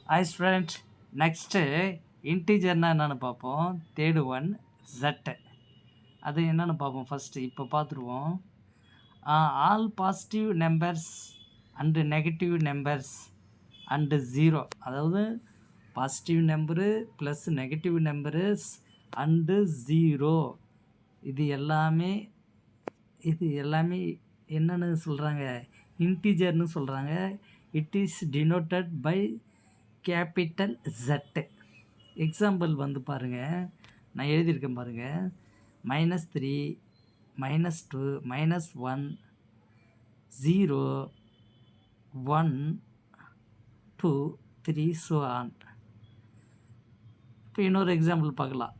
Hi student, next இன்டீஜர்னால் என்னென்னு பார்ப்போம். Third one Z. அது என்னென்னு பார்ப்போம். ஃபஸ்ட்டு இப்போ பார்த்துருவோம். All positive numbers and negative numbers and zero, அதாவது positive number plus negative numbers and zero, இது எல்லாமே என்னென்னு சொல்கிறாங்க, இன்டீஜர்னு சொல்கிறாங்க. It is denoted by capital Z. Example வந்து பாருங்கள், நான் எழுதியிருக்கேன் பாருங்கள். -3, -2, -1, 0, 1, 2, 3 ஸோ ஆன். இப்போ இன்னொரு எக்ஸாம்பிள் பார்க்கலாம்.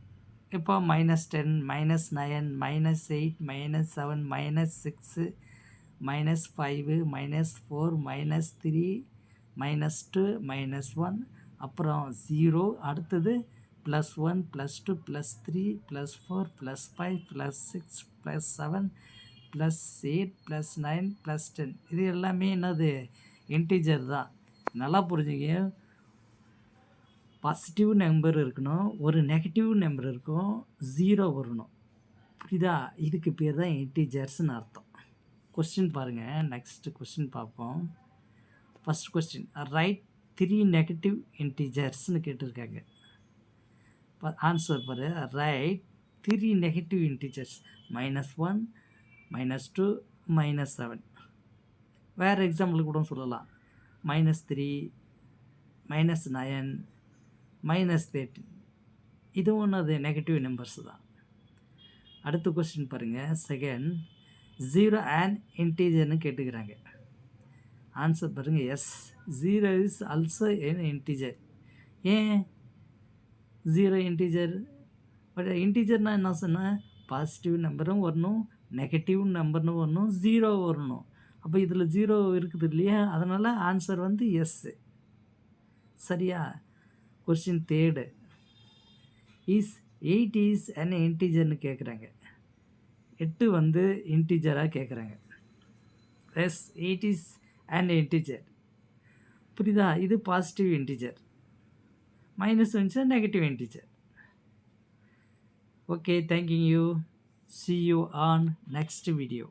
இப்போ -10, -9, -8, -7, -6, -5, -4, -3, -2, -1, அப்புறம் 0, அடுத்தது +1, +2, +3, +4, +5, +6, +7, +8, +9, +10. இது எல்லாமே என்னது, இன்டீஜர் தான். நல்லா புரிஞ்சுங்க. பாசிட்டிவ் நம்பர் இருக்கணும், ஒரு நெகட்டிவ் நம்பர் இருக்கும், 0 வரணும். புரியுதா? இதுக்கு பேர் தான் இன்டீஜர்ஸ்னு அர்த்தம். கொஸ்டின் பாருங்கள். நெக்ஸ்ட் கொஸ்டின் பார்ப்போம். ஃபஸ்ட் கொஸ்டின், ரைட் 3 நெகட்டிவ் இன்டீஜர்ஸ்னு கேட்டிருக்காங்க. ஆன்சர் பாரு. Right 3 negative integers, -1, -2, -7. வேறு எக்ஸாம்பிள் கூட சொல்லலாம். -3, -9, -13. இதுவும் ஒன்று நெகட்டிவ் நம்பர்ஸ் தான். அடுத்த கொஸ்டின் பாருங்கள். செகண்ட், 0 அண்ட் இன்டீஜர்னு கேட்டுக்கிறாங்க. ஆன்சர் பாருங்கள். Yes, 0 is also an integer. ஏன் 0 இன்டீஜர்? பட் இன்டீஜர்னால் என்ன சொன்னால், பாசிட்டிவ் நம்பரும் வரணும், நெகட்டிவ் நம்பர்னு வரணும், 0 வரணும். அப்போ இதில் 0 இருக்குது இல்லையா, அதனால் ஆன்சர் வந்து எஸ். சரியா? கொஸ்டின் தேர்டு, 8 இஸ் அன் இன்டீஜர்னு கேட்குறாங்க. 8 வந்து இன்டீஜராக கேட்குறாங்க. Yes, 8 is and integer. புரியுதா? இது பாசிட்டிவ் இன்டீஜர். மைனஸ் வந்துச்சுன்னா negative integer. Okay, thank you. See you on next video.